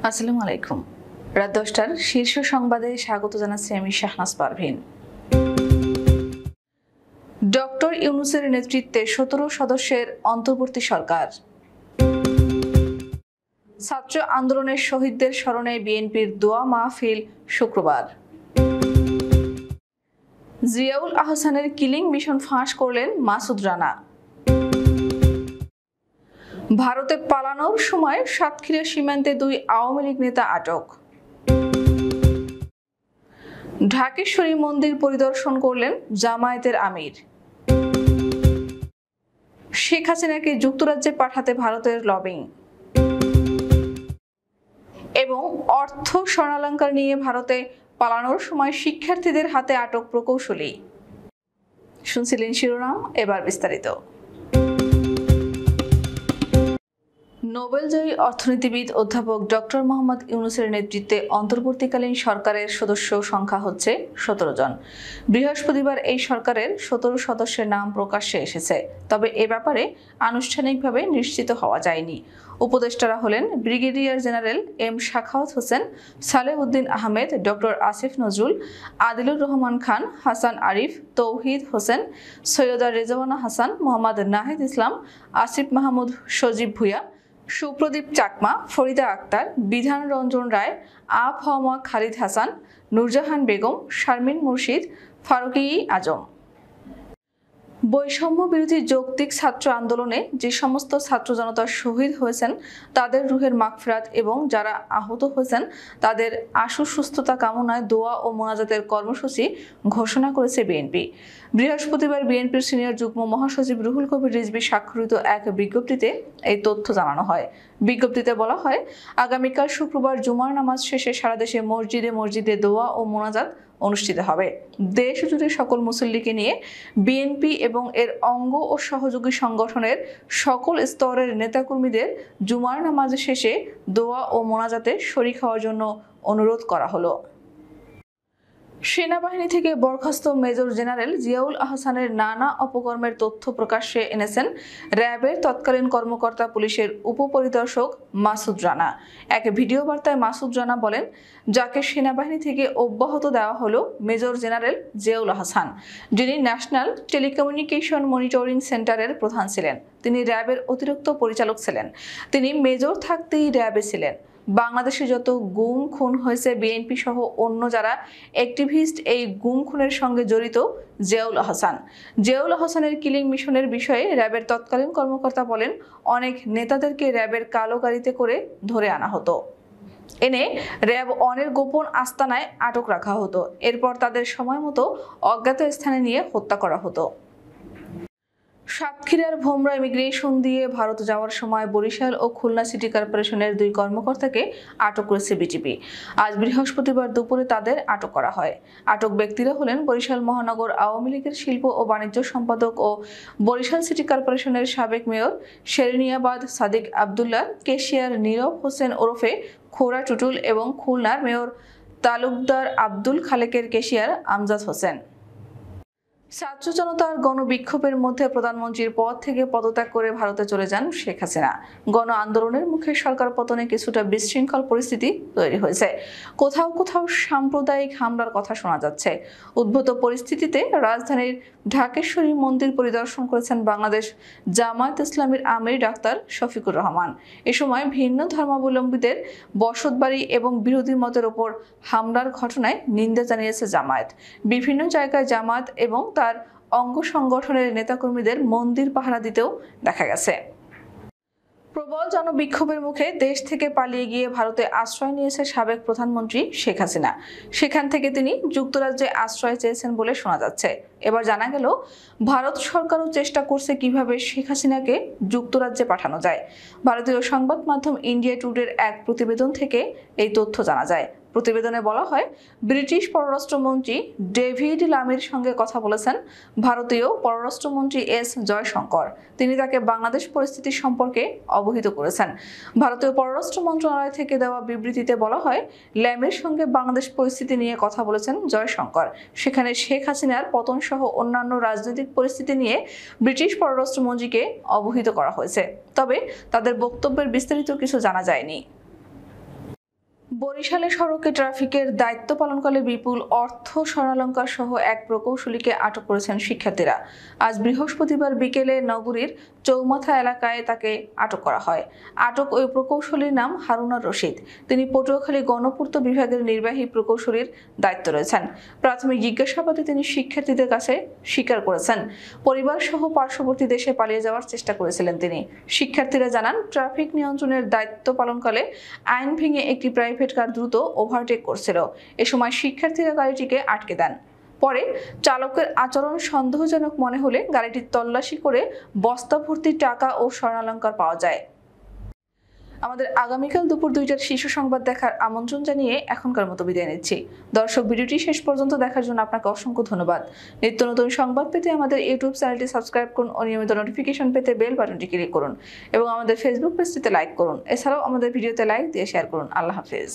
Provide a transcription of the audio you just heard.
আসসালামু আলাইকুম। রাত 10টার শীর্ষ সংবাদে স্বাগত জানাচ্ছি আমি শাহনাজ পারভীন। ডক্টর ইউনূসের নেতৃত্বে 17 সদস্যের অন্তর্বর্তী সরকার। ছাত্র আন্দোলনের শহীদদের স্মরণে বিএনপির দোয়া মাহফিল শুক্রবার। জিয়াউল আহসানের কিলিং মিশন ফাঁস করলেন মাসুদ রানা। ভারতে পালানোর সময় সাতক্ষীরা সীমান্তে 2 আওয়ামী লীগ নেতা আটক। ঢাকেশ্বরী মন্দির পরিদর্শন করলেন জামায়াতের আমির। শেখ হাসিনাকে যুক্তরাজ্যে পাঠাতে ভারতের লবিং এবং অর্থ স্বর্ণালংকার নিয়ে ভারতে পালানোর সময় শিক্ষার্থীদের হাতে আটক প্রকৌশলী। শুনছিলেন শিরোনাম, এবার বিস্তারিত। নোবেলজয়ী অর্থনীতিবিদ অধ্যাপক ডক্টর মোহাম্মদ ইউনূসের নেতৃত্বে অন্তর্বর্তীকালীন সরকারের সদস্য সংখ্যা হচ্ছে 17 জন। বৃহস্পতিবার এই সরকারের 17 সদস্যের নাম প্রকাশ্যে এসেছে, তবে এ ব্যাপারে আনুষ্ঠানিকভাবে নিশ্চিত হওয়া যায়নি। উপদেষ্টারা হলেন brigadier general M Sakhawat Hossain, Saleh Uddin Ahmed, doctor Asif Nazrul, Adilur Rahman Khan, Hasan Arif, Touhid Hossain, Syeda Rizwana Hasan, Mohammad Nahid Islam, Asif Mahmud, Sajib Bhuiyan, Supradip Chakma, Farida Akhter, Bidhan Ranjan রায়, আফম খালিদ হাসান, নূরজাহান বেগম, শারমিন মুর্শিদ, ফারুকী আজম। বৈষম্য বিরোধী যৌক্তিক ছাত্র আন্দোলনে যে সমস্ত ছাত্র জনতা শহীদ হয়েছেন তাদের রুহের মাগফিরাত এবং যারা আহত হয়েছেন তাদের আশু সুস্থতা কামনায় দোয়া ও মোনাজাতের কর্মসূচি ঘোষণা করেছে বিএনপি। বৃহস্পতিবার বিএনপির সিনিয়র যুগ্ম মহাসচিব রুহুল কবির রিজভী স্বাক্ষরিত এক বিজ্ঞপ্তিতে এই তথ্য জানানো হয়। বিজ্ঞপ্তিতে বলা হয়, আগামীকাল শুক্রবার জুমার নামাজ শেষে সারা দেশে মসজিদে মসজিদে দোয়া ও মোনাজাত অনুষ্ঠিত হবে। দেশ জুড়ে সকল মুসল্লিকে নিয়ে বিএনপি এবং এর অঙ্গ ও সহযোগী সংগঠনের সকল স্তরের নেতাকর্মীদের জুমার নামাজ শেষে দোয়া ও মোনাজাতে শরীক হওয়ার জন্য অনুরোধ করা হলো। সেনাবাহিনী থেকে বরখাস্ত মেজর জেনারেল জিয়াউল আহসানের নানা অপকর্মের তথ্য প্রকাশ্যে এনেছেন র্যাবের তৎকালীন কর্মকর্তা পুলিশের উপপরিদর্শক মাসুদ রানা। এক ভিডিও বার্তায় মাসুদ রানা বলেন, যাকে সেনাবাহিনী থেকে অব্যাহত দেওয়া হলো মেজর জেনারেল জিয়াউল আহসান, যিনি ন্যাশনাল টেলিকমিউনিকেশন মনিটরিং সেন্টারের প্রধান ছিলেন। তিনি র্যাবের অতিরিক্ত পরিচালক ছিলেন। তিনি মেজর থাকতেই র্যাবে ছিলেন। বাংলাদেশে যত গুম খুন হয়েছে বিএনপি সহ অন্য যারা অ্যাক্টিভিস্ট এই গুম খুনের সঙ্গে জড়িত জিয়াউল আহসানের কিলিং মিশনের বিষয়ে র্যাবের তৎকালীন কর্মকর্তা বলেন, অনেক নেতাদেরকে র্যাবের কালো গাড়িতে করে ধরে আনা হতো, এনে র্যাব অনের গোপন আস্তানায় আটক রাখা হতো, এরপর তাদের সময় মতো অজ্ঞাত স্থানে নিয়ে হত্যা করা হতো। সাতক্ষীরার ভোমরা ইমিগ্রেশন দিয়ে ভারত যাওয়ার সময় বরিশাল ও খুলনা সিটি কর্পোরেশনের 2 কর্মকর্তাকে আটক করেছে বিজিবি। আজ বৃহস্পতিবার দুপুরে তাদের আটক করা হয়। আটক ব্যক্তিরা হলেন বরিশাল মহানগর আওয়ামী লীগের শিল্প ও বাণিজ্য সম্পাদক ও বরিশাল সিটি কর্পোরেশনের সাবেক মেয়র শেরনিয়াবাদ সাদিক আবদুল্লাহ, কেশিয়ার নীরব হোসেন ওরফে খোরা টুটুল এবং খুলনার মেয়র তালুকদার আব্দুল খালেকের কেশিয়ার আমজাদ হোসেন। ছাত্র জনতার গণবিক্ষোভের মধ্যে প্রধানমন্ত্রীর পদ থেকে পদত্যাগ করে ভারতে চলে যান শেখ হাসিনা। গণ আন্দোলনের মুখে সরকার পতনে কিছুটা বিশৃঙ্খল পরিস্থিতি তৈরি হয়েছে। কোথাও কোথাও সাম্প্রদায়িক হামলার কথা শোনা যাচ্ছে। উদ্ভূত পরিস্থিতিতে রাজধানীর ঢাকেশ্বরী মন্দির পরিদর্শন করেছেন বাংলাদেশ জামায়াত ইসলামীর আমির ডাক্তার শফিকুর রহমান। এ সময় ভিন্ন ধর্মাবলম্বীদের বসতবাড়ি এবং বিরোধী মতের ওপর হামলার ঘটনায় নিন্দা জানিয়েছে জামায়াত। বিভিন্ন জায়গায় জামায়াত এবং তার অঙ্গ সংগঠনের নেতাকর্মীদের মন্দির পাহারা দিতেও দেখা গেছে। প্রবল জনবিক্ষোভের মুখে দেশ থেকে পালিয়ে গিয়ে ভারতে আশ্রয় নিয়েছে সাবেক প্রধানমন্ত্রী শেখ হাসিনা। সেখান থেকে তিনি যুক্তরাজ্যে আশ্রয় চেয়েছেন বলে শোনা যাচ্ছে। এবার জানা গেল ভারত সরকারও চেষ্টা করছে কিভাবে শেখ হাসিনাকে যুক্তরাজ্যে পাঠানো যায়। ভারতীয় সংবাদ মাধ্যম ইন্ডিয়া টুডের এক প্রতিবেদন থেকে এই তথ্য জানা যায়। প্রতিবেদনে বলা হয়, ব্রিটিশ পররাষ্ট্রমন্ত্রী ডেভিড লামির সঙ্গে কথা বলেছেন ভারতীয় পররাষ্ট্রমন্ত্রী এস জয়শঙ্কর। তিনি তাকে বাংলাদেশ পরিস্থিতি সম্পর্কে অবহিত করেছেন। ভারতীয় পররাষ্ট্র মন্ত্রণালয় থেকে দেওয়া বিবৃতিতে বলা হয়, ল্যামের সঙ্গে বাংলাদেশ পরিস্থিতি নিয়ে কথা বলেছেন জয়শঙ্কর। সেখানে শেখ হাসিনার পতন সহ অন্যান্য রাজনৈতিক পরিস্থিতি নিয়ে ব্রিটিশ পররাষ্ট্রমন্ত্রীকে অবহিত করা হয়েছে। তবে তাদের বক্তব্যের বিস্তারিত কিছু জানা যায়নি। বরিশালে সড়কে ট্রাফিকের দায়িত্ব পালনকালে বিপুল অর্থ স্বর্ণালংকার সহ এক প্রকৌশলীকে আটক করেছেন শিক্ষার্থীরা। আজ বৃহস্পতিবার বিকেলে নগরীর চৌমাথা এলাকায় তাকে আটক করা হয়। আটক ওই প্রকৌশলীর নাম হারুনার রশিদ। তিনি পটুয়াখালী গণপূর্ত বিভাগের নির্বাহী প্রকৌশলীর দায়িত্ব রয়েছেন। প্রাথমিক জিজ্ঞাসাবাদে তিনি শিক্ষার্থীদের কাছে স্বীকার করেছেন, পরিবার সহ পার্শ্ববর্তী দেশে পালিয়ে যাওয়ার চেষ্টা করেছিলেন তিনি। শিক্ষার্থীরা জানান, ট্রাফিক নিয়ন্ত্রণের দায়িত্ব পালনকালে আইন ভেঙে একটি প্রাইভেট কার দ্রুত ওভারটেক করছিল। এ সময় শিক্ষার্থীরা গাড়িটিকে আটকে দেন। পরে চালকের আচরণ সন্দেহজনক মনে হলে গাড়িটি তল্লাশি করে বস্তা ভর্তি টাকা ও স্বর্ণালংকার পাওয়া যায়। আমাদের আগামীকাল দুপুর 2টার শীর্ষ সংবাদ দেখার আমন্ত্রণ জানিয়ে এখনকার মতো বিদায় নিচ্ছি। দর্শক, ভিডিওটি শেষ পর্যন্ত দেখার জন্য আপনাকে অসংখ্য ধন্যবাদ। নিত্য নতুন সংবাদ পেতে আমাদের ইউটিউব চ্যানেলটি সাবস্ক্রাইব করুন ও নিয়মিত নোটিফিকেশন পেতে বেল বাটনটি ক্লিক করুন এবং আমাদের ফেসবুক পেজটিতে লাইক করুন। এছাড়াও আমাদের ভিডিওতে লাইক দিয়ে শেয়ার করুন। আল্লাহ হাফেজ।